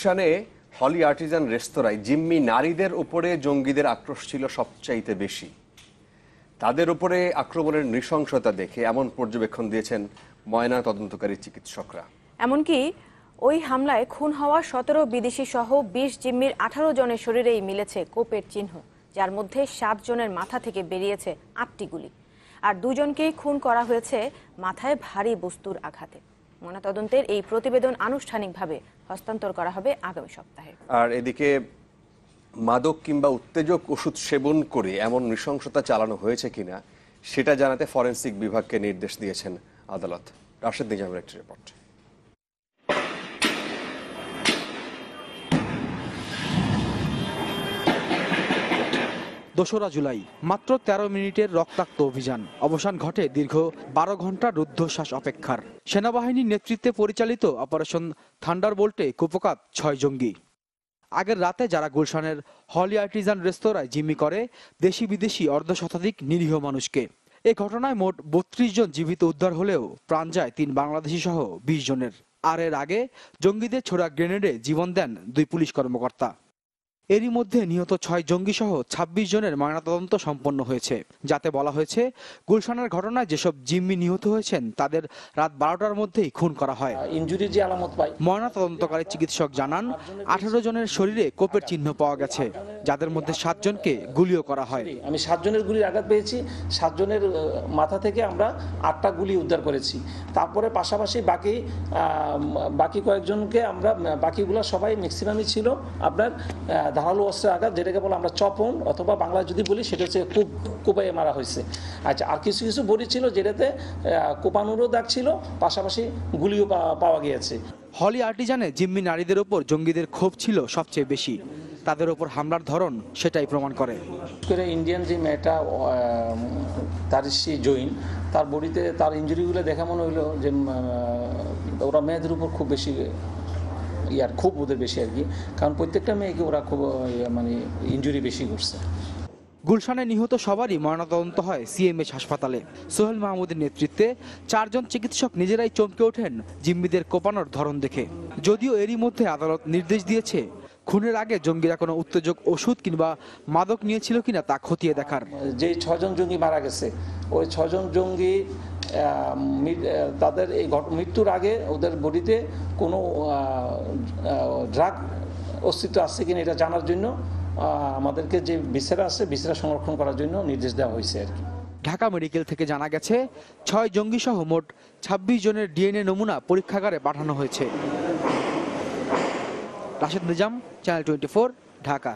গুলশানে Holey Artisan রেস্তোরাঁয় জিম্মি নারীদের উপরে জঙ্গিদের আক্রোশ ছিল সবচাইতে বেশি। তাদের উপরে আক্রমণের নৃশংসতা দেখে এমন পর্যবেক্ষণ দিয়েছেন ময়না তদন্তকারী চিকিৎসকরা। এমনকি ওই হামলায় খুন হওয়া 17 বিদেশি সহ 20 জিম্মির 18 জনের শরীরেই মিলেছে কোপের চিহ্ন, যার মধ্যে 7 জনের মাথা থেকে বেরিয়েছে 8টি গুলি, আর 2 জনকেই খুন করা হয়েছে মাথায় ভারী বস্তুর আঘাতে। ময়নাতদন্তের এই প্রতিবেদন আনুষ্ঠানিকভাবে হস্তান্তর করা হবে আগামী সপ্তাহে। আর এদিকে মাদক কিংবা উত্তেজক ওষুধ সেবন করে এমন নৃশংসতা চালানো হয়েছে কিনা সেটা জানাতে ফরেনসিক বিভাগকে নির্দেশ দিয়েছেন আদালত। রাশেদ নিজামের একটি রিপোর্ট। 2রা জুলাই মাত্র 13 মিনিটের রক্তাক্ত অভিযান। অবসান ঘটে দীর্ঘ 12 ঘন্টার রুদ্ধশ্বাস অপেক্ষার। সেনাবাহিনীর নেতৃত্বে পরিচালিত অপারেশন থান্ডারবোল্টে কুপকাত 6 জঙ্গি। আগের রাতে যারা গুলশানের হলি আর্টিজান রেস্তোরাঁয় জিম্মি করে দেশি বিদেশি অর্ধশতাধিক নিরীহ মানুষকে। এ ঘটনায় মোট 32 জন জীবিত উদ্ধার হলেও প্রাণ যায় 3 বাংলাদেশি সহ 20 জনের। আর এর আগে জঙ্গিদের ছোড়া গ্রেনেডে জীবন দেন 2 পুলিশ কর্মকর্তা। এরই মধ্যে নিহত 6 জঙ্গি সহ 26 জনের ময়নাতদন্ত সম্পন্ন হয়েছে, যাতে বলা হয়েছে গুলশানের ঘটনায় যেসব জিম্মি নিহত হয়েছেন তাদের রাত 12টার মধ্যেই খুন করা হয়। ইনজুরি যে আলামত পায়, ময়নাতদন্তকারী চিকিৎসক জানান 18 জনের শরীরে কোপের চিহ্ন পাওয়া গেছে, যাদের মধ্যে 7 জনকে গুলিও করা হয়। আমি 7 জনের গুলির আঘাত পেয়েছি। 7 জনের মাথা থেকে আমরা 8টা গুলি উদ্ধার করেছি। তারপরে পাশাপাশি বাকি কয়েকজনকে আমরা, বাকিগুলো সবাই ম্যাক্সিমামই ছিল আপনার ধারালো অস্ত্রের আঘাত, যেটাকে বলে আমরা চপন, অথবা বাংলায় যদি বলি সেটা হচ্ছে কোপাইয়ে মারা হয়েছে। আচ্ছা, আর কিছু কিছু বডি ছিল যেটাতে কোপানোরও দাগ ছিল, পাশাপাশি গুলিও পাওয়া গিয়েছে। হলি আর্টিজানে জিম্মি নারীদের ওপর জঙ্গিদের ক্ষোভ ছিল সবচেয়ে বেশি। তাদের ওপর হামলার ধরন সেটাই প্রমাণ করে। ইন্ডিয়ান যে মেয়েটা তারিশি জৈন, তার বডিতে তার ইঞ্জুরিগুলো দেখা মনে হইলো যে ওরা মেয়েদের উপর খুব বেশি খুব ওদের বেশি আর কি, কারণ প্রত্যেকটা মেয়েকে ওরা খুব মানে ইনজুরি বেশি করছে। গুলশানে নিহত সবারই ময়নাতদন্ত হয় সিএমএইচ হাসপাতালে। সোহেল মাহমুদের নেতৃত্বে 4 জন চিকিৎসক নিজেরাই চমকে ওঠেন জিম্মিদের কোপানোর ধরন দেখে। যদিও এরই মধ্যে আদালত নির্দেশ দিয়েছে খুনের আগে জঙ্গিরা কোনো উত্তেজক ওষুধ কিংবা মাদক নিয়েছিল কিনা তা খতিয়ে দেখার। যে 6 জন জঙ্গি মারা গেছে, ওই 6 জন জঙ্গি তাদের এই মৃত্যুর আগে ওদের বডিতে কোনো ড্রাগ অস্তিত্ব আছে কিনা এটা জানার জন্য আমাদেরকে যে ভিসেরা আছে, ভিসেরা সংরক্ষণ করার জন্য নির্দেশ দেওয়া হয়েছে আর কি। ঢাকা মেডিকেল থেকে জানা গেছে 6 জঙ্গি সহ মোট 26 জনের ডিএনএ নমুনা পরীক্ষাগারে পাঠানো হয়েছে। রাশেদ নিজাম, চ্যানেল 24, ঢাকা।